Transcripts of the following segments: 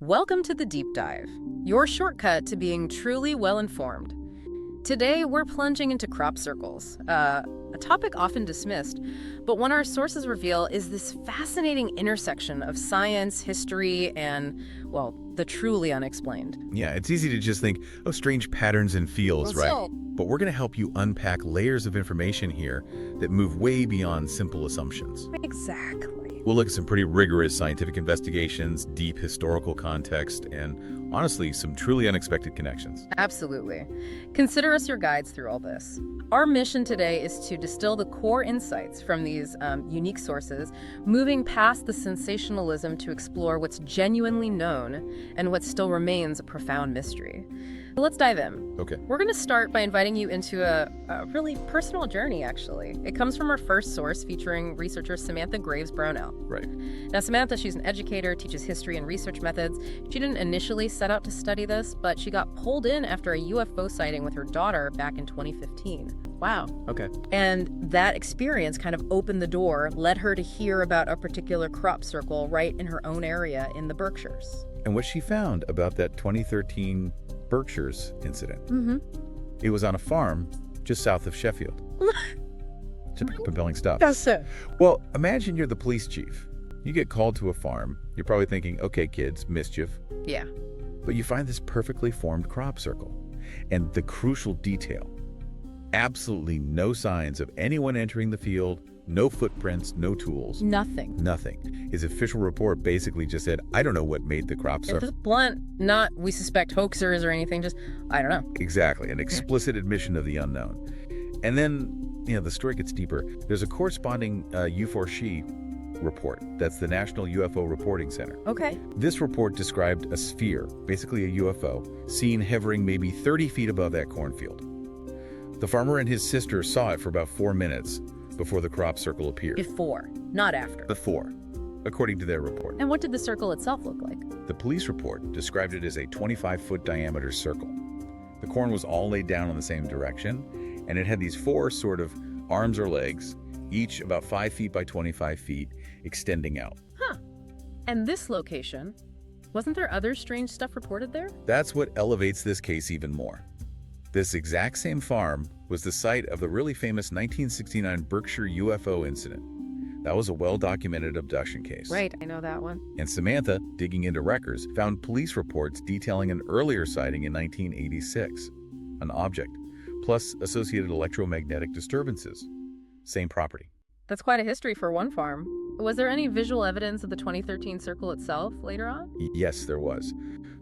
Welcome to the Deep Dive, your shortcut to being truly well-informed. Today, we're plunging into crop circles, a topic often dismissed, but one our sources reveal is this fascinating intersection of science, history, and, well, the truly unexplained. Yeah, it's easy to just think, oh, strange patterns and feels, right? So, But we're going to help you unpack layers of information here that move way beyond simple assumptions. exactly. We'll look at some pretty rigorous scientific investigations, deep historical context, and honestly, some truly unexpected connections. Absolutely. Consider us your guides through all this. Our mission today is to distill the core insights from these unique sources, moving past the sensationalism to explore what's genuinely known and what still remains a profound mystery. Let's dive in. Okay. We're going to start by inviting you into a really personal journey, actually. It comes from our first source, featuring researcher Samantha Graves-Brownell. Right. Now, Samantha, she's an educator, teaches history and research methods. She didn't initially set out to study this, but she got pulled in after a UFO sighting with her daughter back in 2015. Wow. Okay. And that experience kind of opened the door, led her to hear about a particular crop circle right in her own area in the Berkshires. And what she found about that 2013 Berkshire's incident, it was on a farm just south of Sheffield. Typical compelling stuff. That's it. Well, imagine you're the police chief. You get called to a farm. You're probably thinking, okay, kids, mischief. Yeah. But you find this perfectly formed crop circle. And the crucial detail, absolutely no signs of anyone entering the field, no footprints, no tools. Nothing. Nothing. His official report basically just said, I don't know what made the crop It's circle. just blunt, not we suspect hoaxers or anything, just, I don't know. Exactly, an explicit admission of the unknown. And then, the story gets deeper. There's a corresponding U4SHE report. That's the National UFO Reporting Center. Okay. This report described a sphere, basically a UFO, seen hovering maybe 30 feet above that cornfield. The farmer and his sister saw it for about 4 minutes before the crop circle appeared. Before, not after. Before, according to their report. And what did the circle itself look like? The police report described it as a 25-foot diameter circle. The corn was all laid down in the same direction, and it had these 4 sort of arms or legs, each about 5 feet by 25 feet, extending out. Huh. And this location, wasn't there other strange stuff reported there? That's what elevates this case even more. This exact same farm was the site of the really famous 1969 Berkshire UFO incident. That was a well-documented abduction case. Right, I know that one. And Samantha, digging into records, found police reports detailing an earlier sighting in 1986. An object, plus associated electromagnetic disturbances. Same property. That's quite a history for one farm. Was there any visual evidence of the 2013 circle itself later on? Yes, there was.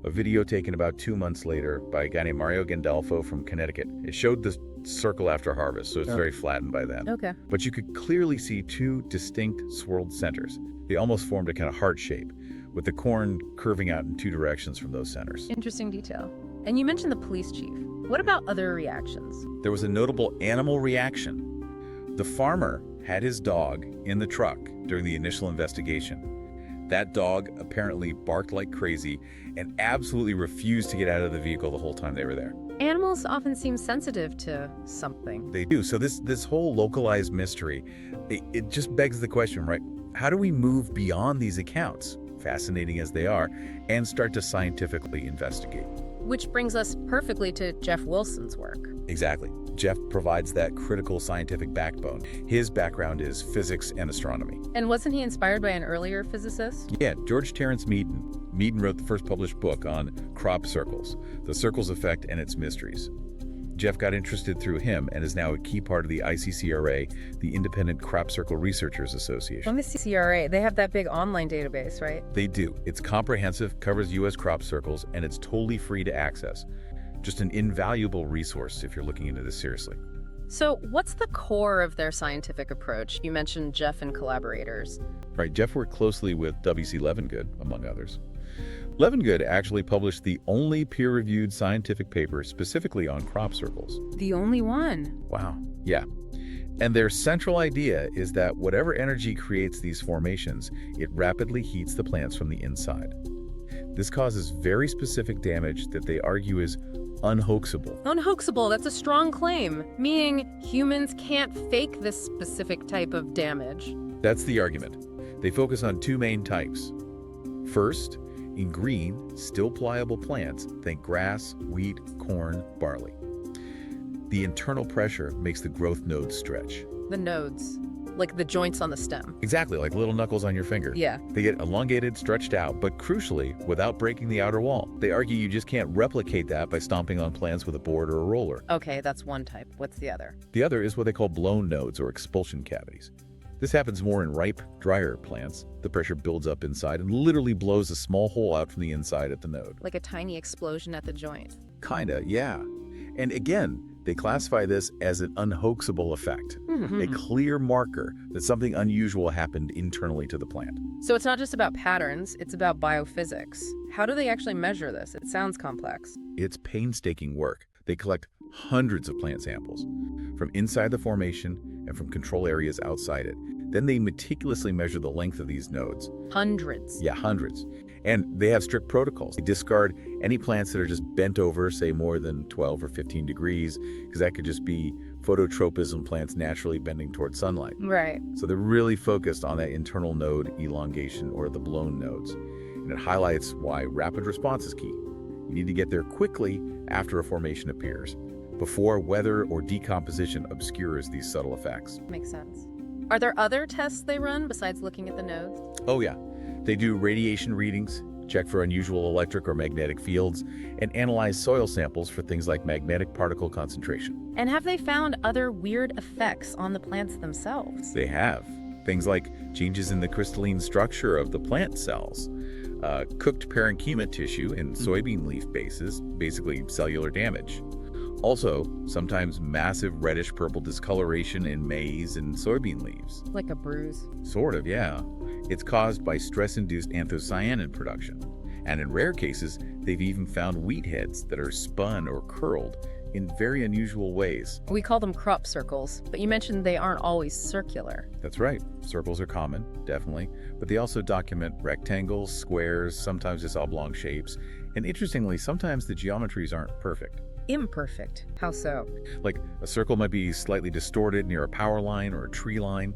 A video taken about 2 months later by a guy named Mario Gandolfo from Connecticut. It showed the circle after harvest, so it's very flattened by then. Okay. But you could clearly see 2 distinct swirled centers. They almost formed a kind of heart shape, with the corn curving out in 2 directions from those centers. Interesting detail. And you mentioned the police chief. What about other reactions? There was a notable animal reaction. The farmer had his dog in the truck during the initial investigation. That dog apparently barked like crazy and absolutely refused to get out of the vehicle the whole time they were there. Animals often seem sensitive to something. They do. So this whole localized mystery, it just begs the question, right? How do we move beyond these accounts, fascinating as they are, and start to scientifically investigate? Which brings us perfectly to Jeff Wilson's work. Exactly. Jeff provides that critical scientific backbone. His background is physics and astronomy. And wasn't he inspired by an earlier physicist? Yeah, George Terence Meaden. Meaden wrote the first published book on crop circles, the circle's effect and its mysteries. Jeff got interested through him and is now a key part of the ICCRA, the Independent Crop Circle Researchers Association. From the ICCRA, they have that big online database, right? They do. It's comprehensive, covers U.S. crop circles, and it's totally free to access. Just an invaluable resource if you're looking into this seriously. So what's the core of their scientific approach? You mentioned Jeff and collaborators. Right, Jeff worked closely with W.C. Levengood, among others. Levengood actually published the only peer-reviewed scientific paper specifically on crop circles. The only one? Wow. Yeah. And their central idea is that whatever energy creates these formations, it rapidly heats the plants from the inside. This causes very specific damage that they argue is unhoaxable. Unhoaxable, that's a strong claim, meaning humans can't fake this specific type of damage. That's the argument. They focus on 2 main types. First, In green, still pliable plants, think grass, wheat, corn, barley. The internal pressure makes the growth nodes stretch. The nodes, like the joints on the stem. Exactly, like little knuckles on your finger. Yeah. They get elongated, stretched out, but crucially, without breaking the outer wall. They argue you just can't replicate that by stomping on plants with a board or a roller. Okay, that's one type. What's the other? The other is what they call blown nodes or expulsion cavities. This happens more in ripe, drier plants. The pressure builds up inside and literally blows a small hole out from the inside at the node. Like a tiny explosion at the joint. Kinda, yeah. And again, they classify this as an unhoaxable effect, a clear marker that something unusual happened internally to the plant. So it's not just about patterns, it's about biophysics. How do they actually measure this? It sounds complex. It's painstaking work. They collect hundreds of plant samples from inside the formation and from control areas outside it. Then they meticulously measure the length of these nodes. Hundreds. Yeah, hundreds. And they have strict protocols. They discard any plants that are just bent over, say more than 12 or 15 degrees, because that could just be phototropism, plants naturally bending toward sunlight. Right. So they're really focused on that internal node elongation or the blown nodes. And it highlights why rapid response is key. You need to get there quickly after a formation appears, before weather or decomposition obscures these subtle effects. Makes sense. Are there other tests they run besides looking at the nodes? Oh yeah. They do radiation readings, check for unusual electric or magnetic fields, and analyze soil samples for things like magnetic particle concentration. And have they found other weird effects on the plants themselves? They have. Things like changes in the crystalline structure of the plant cells, cooked parenchyma tissue in soybean leaf bases, basically cellular damage. Also, sometimes massive reddish-purple discoloration in maize and soybean leaves. Like a bruise. Sort of, yeah. It's caused by stress-induced anthocyanin production. And in rare cases, they've even found wheat heads that are spun or curled in very unusual ways. We call them crop circles, but you mentioned they aren't always circular. That's right. Circles are common, definitely. But they also document rectangles, squares, sometimes just oblong shapes. And interestingly, sometimes the geometries aren't perfect. Imperfect. How so? Like a circle might be slightly distorted near a power line or a tree line.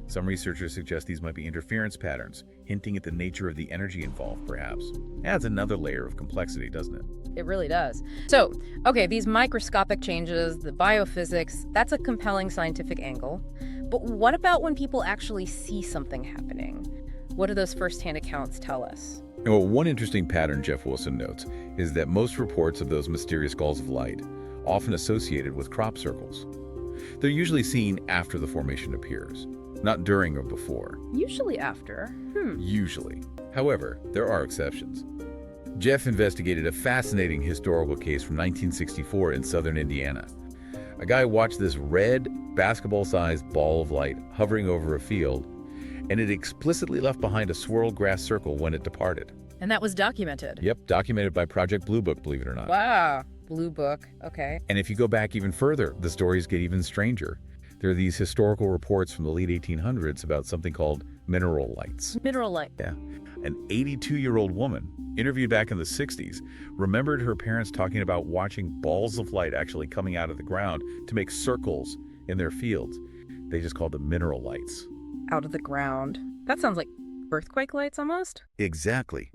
Some researchers suggest these might be interference patterns, hinting at the nature of the energy involved, perhaps. Adds another layer of complexity, doesn't it? It really does. So, okay, these microscopic changes, the biophysics, that's a compelling scientific angle. But what about when people actually see something happening? What do those first-hand accounts tell us? Well, one interesting pattern Jeff Wilson notes is that most reports of those mysterious galls of light, often associated with crop circles, they're usually seen after the formation appears, not during or before. Usually after. Usually. However, there are exceptions. Jeff investigated a fascinating historical case from 1964 in southern Indiana. A guy watched this red, basketball-sized ball of light hovering over a field, and it explicitly left behind a swirled grass circle when it departed. And that was documented? Yep, documented by Project Blue Book, believe it or not. Wow, Blue Book, okay. And if you go back even further, the stories get even stranger. There are these historical reports from the late 1800s about something called mineral lights. Mineral light. Yeah. An 82-year-old woman, interviewed back in the 60s, remembered her parents talking about watching balls of light actually coming out of the ground to make circles in their fields. They just called them mineral lights. Out of the ground. That sounds like earthquake lights almost? Exactly.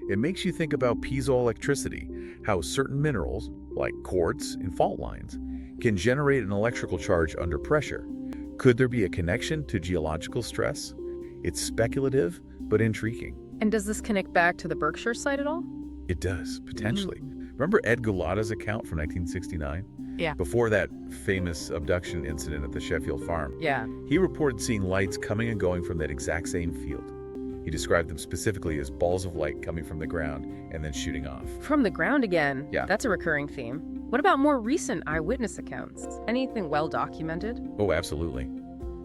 It makes you think about piezoelectricity, how certain minerals, like quartz in fault lines, can generate an electrical charge under pressure. Could there be a connection to geological stress? It's speculative, but intriguing. And does this connect back to the Berkshire site at all? It does, potentially. Remember Ed Gulata's account from 1969? Yeah. Before that famous abduction incident at the Sheffield farm. Yeah. He reported seeing lights coming and going from that exact same field. He described them specifically as balls of light coming from the ground and then shooting off. From the ground again? Yeah. That's a recurring theme. What about more recent eyewitness accounts? Anything well documented? Oh, absolutely.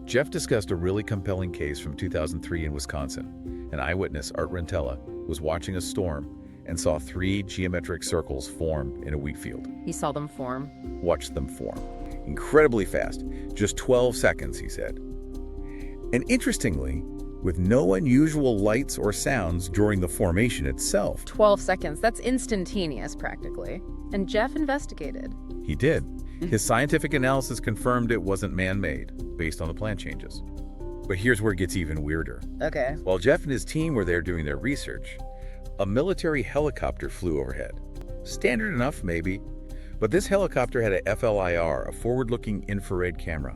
Jeff discussed a really compelling case from 2003 in Wisconsin. An eyewitness, Art Rentella, was watching a storm and saw 3 geometric circles form in a wheat field. He saw them form. Watched them form. Incredibly fast. Just 12 seconds, he said. And interestingly, with no unusual lights or sounds during the formation itself. 12 seconds. That's instantaneous, practically. And Jeff investigated. He did. His scientific analysis confirmed it wasn't man-made, based on the plant changes. But here's where it gets even weirder. Okay. While Jeff and his team were there doing their research, a military helicopter flew overhead. Standard enough, maybe. But this helicopter had a FLIR, a forward-looking infrared camera.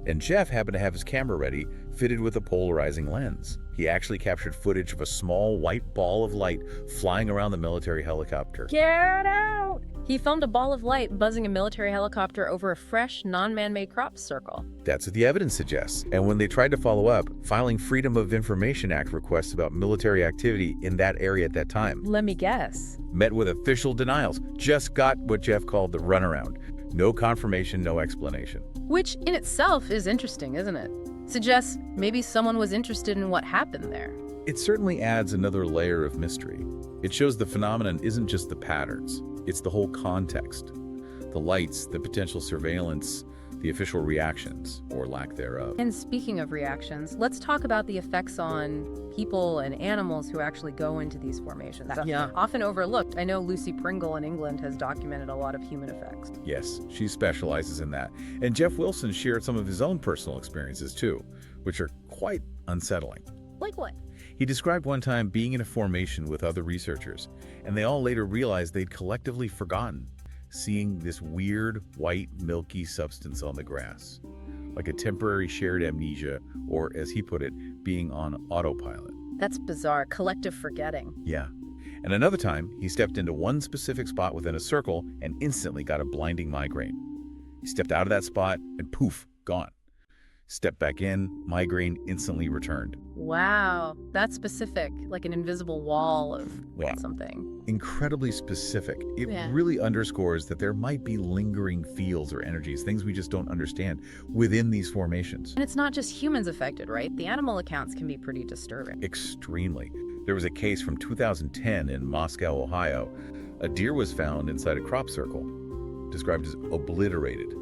And Jeff happened to have his camera ready, fitted with a polarizing lens. He actually captured footage of a small white ball of light flying around the military helicopter. Get out! He filmed a ball of light buzzing a military helicopter over a fresh, non-man-made crop circle. That's what the evidence suggests. And when they tried to follow up, filing Freedom of Information Act requests about military activity in that area at that time, Let me guess. met with official denials. Just got what Jeff called the runaround. No confirmation, no explanation. Which in itself is interesting, isn't it? Suggests maybe someone was interested in what happened there. It certainly adds another layer of mystery. It shows the phenomenon isn't just the patterns, it's the whole context. The lights, the potential surveillance, the official reactions, or lack thereof. And speaking of reactions, let's talk about the effects on people and animals who actually go into these formations. Yeah. Often overlooked. I know Lucy Pringle in England has documented a lot of human effects. Yes, she specializes in that. And Jeff Wilson shared some of his own personal experiences too, which are quite unsettling. Like what? He described one time being in a formation with other researchers, and they all later realized they'd collectively forgotten seeing this weird, white, milky substance on the grass, like a temporary shared amnesia, or as he put it, being on autopilot. That's bizarre. Collective forgetting. Yeah. And another time, he stepped into one specific spot within a circle and instantly got a blinding migraine. He stepped out of that spot and poof, gone. Stepped back in, migraine instantly returned. Wow. That's specific. Like an invisible wall of Yeah. something. Incredibly specific. It Yeah. really underscores that there might be lingering fields or energies, things we just don't understand, within these formations. And it's not just humans affected, right? The animal accounts can be pretty disturbing. Extremely. There was a case from 2010 in Moscow, Ohio. A deer was found inside a crop circle, described as obliterated.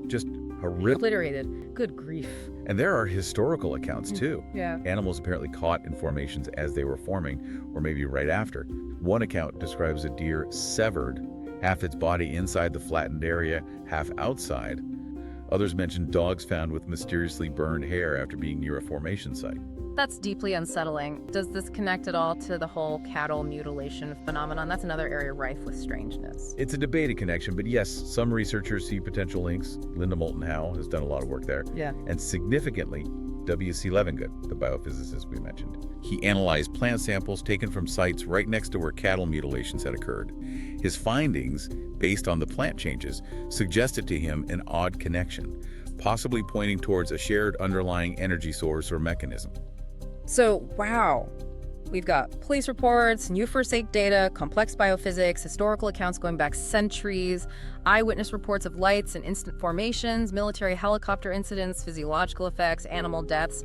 Just horrific. Obliterated. Good grief. And there are historical accounts too. Yeah. Animals apparently caught in formations as they were forming, or maybe right after. One account describes a deer severed, half its body inside the flattened area, half outside. Others mention dogs found with mysteriously burned hair after being near a formation site. That's deeply unsettling. Does this connect at all to the whole cattle mutilation phenomenon? That's another area rife with strangeness. It's a debated connection, but yes, some researchers see potential links. Linda Moulton Howe has done a lot of work there. Yeah. And significantly, W.C. Levengood, the biophysicist we mentioned. He analyzed plant samples taken from sites right next to where cattle mutilations had occurred. His findings, based on the plant changes, suggested to him an odd connection, possibly pointing towards a shared underlying energy source or mechanism. So, wow. We've got police reports, new first aid data, complex biophysics, historical accounts going back centuries, eyewitness reports of lights and instant formations, military helicopter incidents, physiological effects, animal deaths.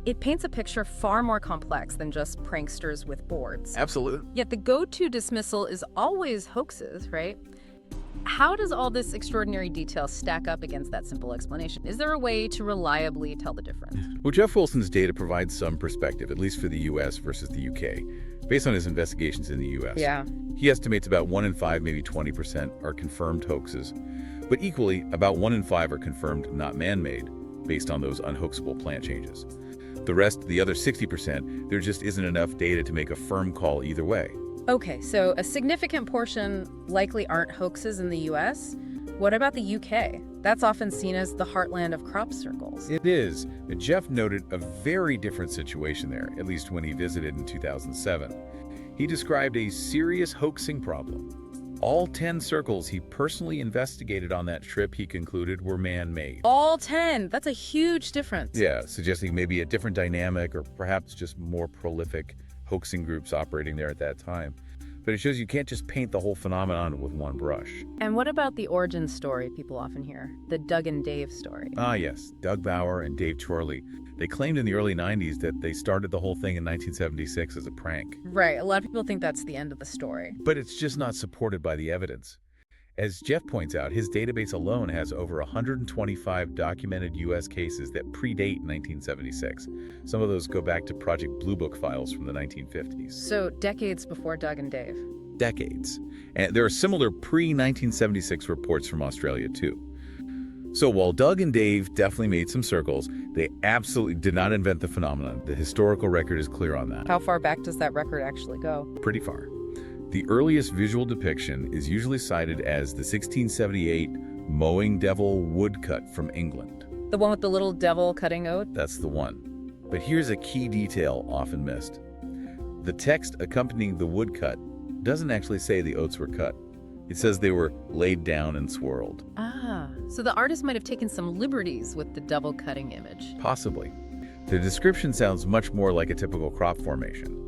It paints a picture far more complex than just pranksters with boards. Absolutely. Yet the go-to dismissal is always hoaxes, right? How does all this extraordinary detail stack up against that simple explanation? Is there a way to reliably tell the difference? Well, Jeff Wilson's data provides some perspective, at least for the U.S. versus the U.K., based on his investigations in the U.S. Yeah. He estimates about 1 in 5, maybe 20% are confirmed hoaxes, but equally, about 1 in 5 are confirmed not man-made, based on those unhoaxable plant changes. The rest, the other 60%, there just isn't enough data to make a firm call either way. Okay, so a significant portion likely aren't hoaxes in the U.S. What about the U.K.? That's often seen as the heartland of crop circles. It is. But Jeff noted a very different situation there, at least when he visited in 2007. He described a serious hoaxing problem. All 10 circles he personally investigated on that trip, he concluded, were man-made. All 10! That's a huge difference. Yeah, suggesting maybe a different dynamic or perhaps just more prolific hoaxing groups operating there at that time. But it shows you can't just paint the whole phenomenon with one brush. And what about the origin story people often hear? The Doug and Dave story. Ah, yes, Doug Bauer and Dave Chorley. They claimed in the early 90s that they started the whole thing in 1976 as a prank. Right, a lot of people think that's the end of the story. But it's just not supported by the evidence. As Jeff points out, his database alone has over 125 documented U.S. cases that predate 1976. Some of those go back to Project Blue Book files from the 1950s. So decades before Doug and Dave. Decades. And there are similar pre-1976 reports from Australia, too. So while Doug and Dave definitely made some circles, they absolutely did not invent the phenomenon. The historical record is clear on that. How far back does that record actually go? Pretty far. The earliest visual depiction is usually cited as the 1678 mowing devil woodcut from England. The one with the little devil cutting oat? That's the one. But here's a key detail often missed. The text accompanying the woodcut doesn't actually say the oats were cut. It says they were laid down and swirled. Ah, so the artist might have taken some liberties with the devil cutting image. Possibly. The description sounds much more like a typical crop formation.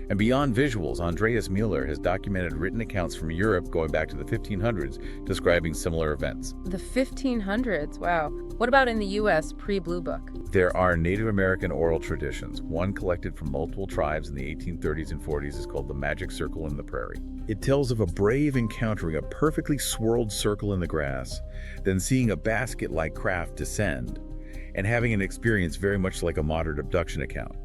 And beyond visuals, Andreas Mueller has documented written accounts from Europe going back to the 1500s describing similar events. The 1500s, wow. What about in the U.S. pre-Blue Book? There are Native American oral traditions. One collected from multiple tribes in the 1830s and 40s is called the Magic Circle in the Prairie. It tells of a brave encountering a perfectly swirled circle in the grass, then seeing a basket-like craft descend, and having an experience very much like a modern abduction account.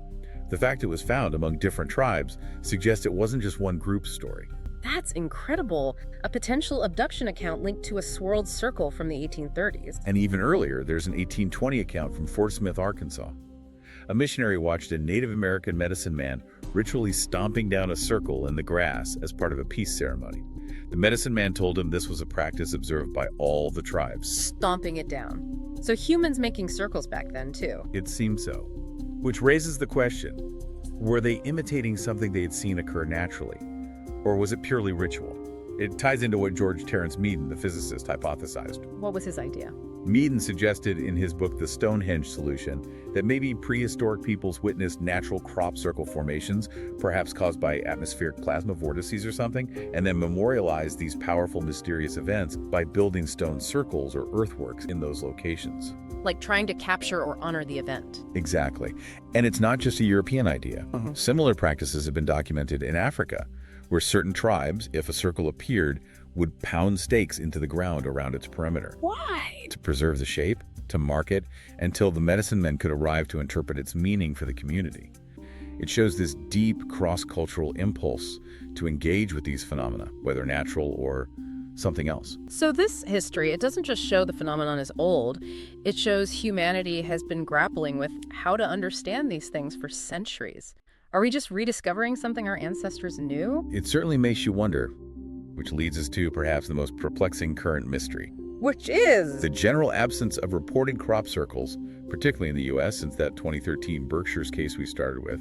The fact it was found among different tribes suggests it wasn't just one group's story. That's incredible. A potential abduction account linked to a swirled circle from the 1830s. And even earlier, there's an 1820 account from Fort Smith, Arkansas. A missionary watched a Native American medicine man ritually stomping down a circle in the grass as part of a peace ceremony. The medicine man told him this was a practice observed by all the tribes. Stomping it down. So humans making circles back then, too. It seems so. Which raises the question, were they imitating something they had seen occur naturally? Or was it purely ritual? It ties into what George Terence Meaden, the physicist, hypothesized. What was his idea? Meaden suggested in his book The Stonehenge Solution that maybe prehistoric peoples witnessed natural crop circle formations, perhaps caused by atmospheric plasma vortices or something, and then memorialized these powerful, mysterious events by building stone circles or earthworks in those locations. Like trying to capture or honor the event. Exactly. And it's not just a European idea. Similar practices have been documented in Africa, where certain tribes, if a circle appeared, would pound stakes into the ground around its perimeter. Why? To preserve the shape, to mark it, until the medicine men could arrive to interpret its meaning for the community. It shows this deep cross-cultural impulse to engage with these phenomena, whether natural or something else. So this history, it doesn't just show the phenomenon is old, it shows humanity has been grappling with how to understand these things for centuries. Are we just rediscovering something our ancestors knew? It certainly makes you wonder, which leads us to perhaps the most perplexing current mystery. Which is? The general absence of reported crop circles, particularly in the U.S. since that 2013 Berkshire's case we started with.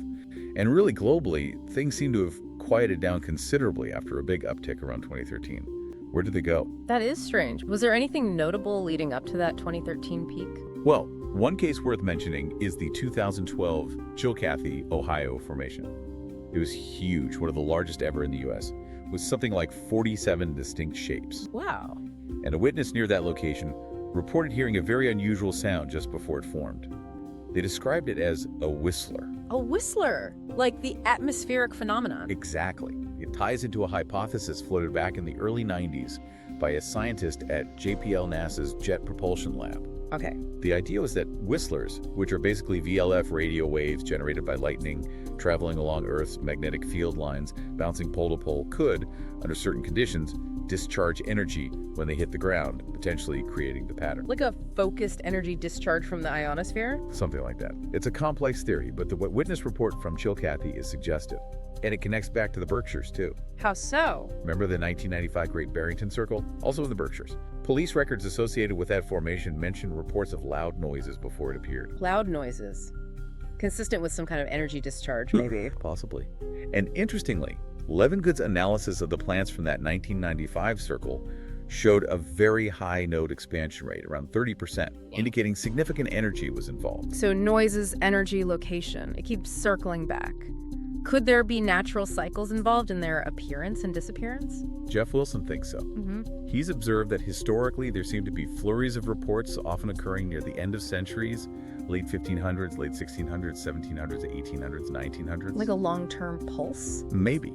And really globally, things seem to have quieted down considerably after a big uptick around 2013. Where did they go? That is strange. Was there anything notable leading up to that 2013 peak? Well, one case worth mentioning is the 2012 Chillicothe, Ohio formation. It was huge, one of the largest ever in the U.S., with something like 47 distinct shapes. Wow. And a witness near that location reported hearing a very unusual sound just before it formed. They described it as a whistler. A whistler, like the atmospheric phenomenon. Exactly. It ties into a hypothesis floated back in the early 90s by a scientist at JPL NASA's Jet Propulsion Lab. Okay. The idea was that whistlers, which are basically VLF radio waves generated by lightning, traveling along Earth's magnetic field lines, bouncing pole to pole, could, under certain conditions, discharge energy when they hit the ground, potentially creating the pattern. Like a focused energy discharge from the ionosphere? Something like that. It's a complex theory, but the witness report from Chillicothe is suggestive. And it connects back to the Berkshires, too. How so? Remember the 1995 Great Barrington Circle? Also in the Berkshires. Police records associated with that formation mention reports of loud noises before it appeared. Loud noises. Consistent with some kind of energy discharge, maybe. Possibly. And interestingly, Levengood's analysis of the plants from that 1995 circle showed a very high node expansion rate, around 30%, indicating significant energy was involved. So noises, energy, location. It keeps circling back. Could there be natural cycles involved in their appearance and disappearance? Jeff Wilson thinks so. He's observed that historically there seem to be flurries of reports often occurring near the end of centuries, late 1500s, late 1600s, 1700s, 1800s, 1900s. Like a long-term pulse? Maybe.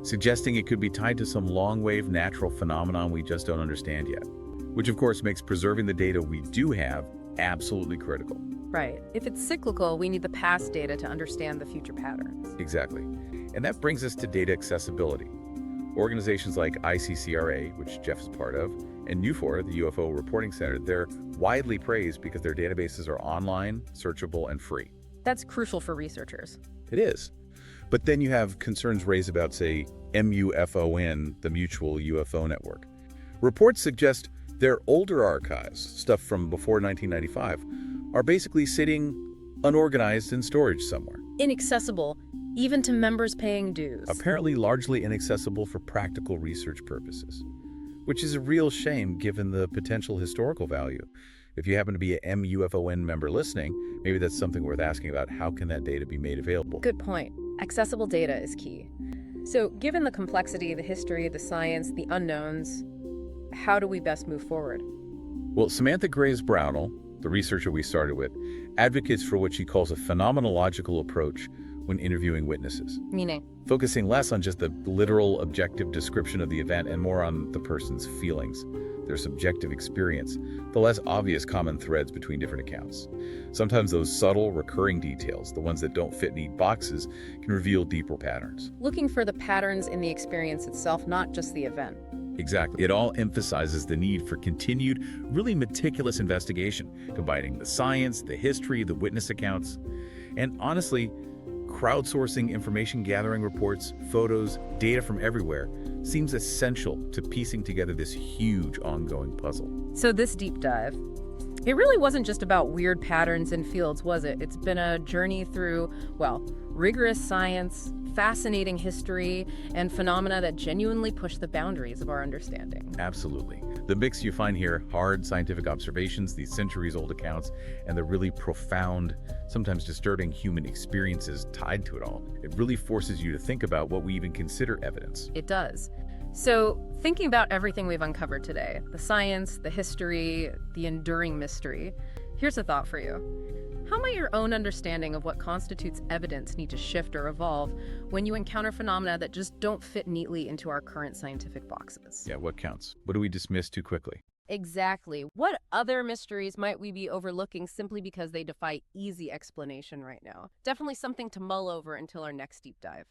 Suggesting it could be tied to some long-wave natural phenomenon we just don't understand yet. Which of course makes preserving the data we do have absolutely critical. Right. If it's cyclical, we need the past data to understand the future patterns. Exactly. And that brings us to data accessibility. Organizations like ICCRA, which Jeff is part of, and UFOR, the UFO Reporting Center, they're widely praised because their databases are online, searchable, and free. That's crucial for researchers. It is. But then you have concerns raised about, say, MUFON, the Mutual UFO Network. Reports suggest their older archives, stuff from before 1995, are basically sitting unorganized in storage somewhere. Inaccessible, even to members paying dues. Apparently largely inaccessible for practical research purposes, which is a real shame given the potential historical value. If you happen to be a MUFON member listening, maybe that's something worth asking about. How can that data be made available? Good point. Accessible data is key. So, given the complexity, the history, the science, the unknowns, how do we best move forward? Well, Samantha Graves-Brownell, the researcher we started with, advocates for what she calls a phenomenological approach when interviewing witnesses. Meaning? Focusing less on just the literal, objective description of the event and more on the person's feelings, their subjective experience, the less obvious common threads between different accounts. Sometimes those subtle, recurring details, the ones that don't fit neat boxes, can reveal deeper patterns. Looking for the patterns in the experience itself, not just the event. Exactly. It all emphasizes the need for continued, really meticulous investigation, combining the science, the history, the witness accounts, and honestly, crowdsourcing information gathering reports, photos, data from everywhere seems essential to piecing together this huge ongoing puzzle. So this deep dive, it really wasn't just about weird patterns in fields, was it? It's been a journey through, well, rigorous science, fascinating history, and phenomena that genuinely push the boundaries of our understanding. Absolutely. The mix you find here, hard scientific observations, these centuries-old accounts, and the really profound, sometimes disturbing human experiences tied to it all, it really forces you to think about what we even consider evidence. It does. So, thinking about everything we've uncovered today, the science, the history, the enduring mystery, here's a thought for you. How might your own understanding of what constitutes evidence need to shift or evolve when you encounter phenomena that just don't fit neatly into our current scientific boxes? Yeah, what counts? What do we dismiss too quickly? Exactly. What other mysteries might we be overlooking simply because they defy easy explanation right now? Definitely something to mull over until our next deep dive.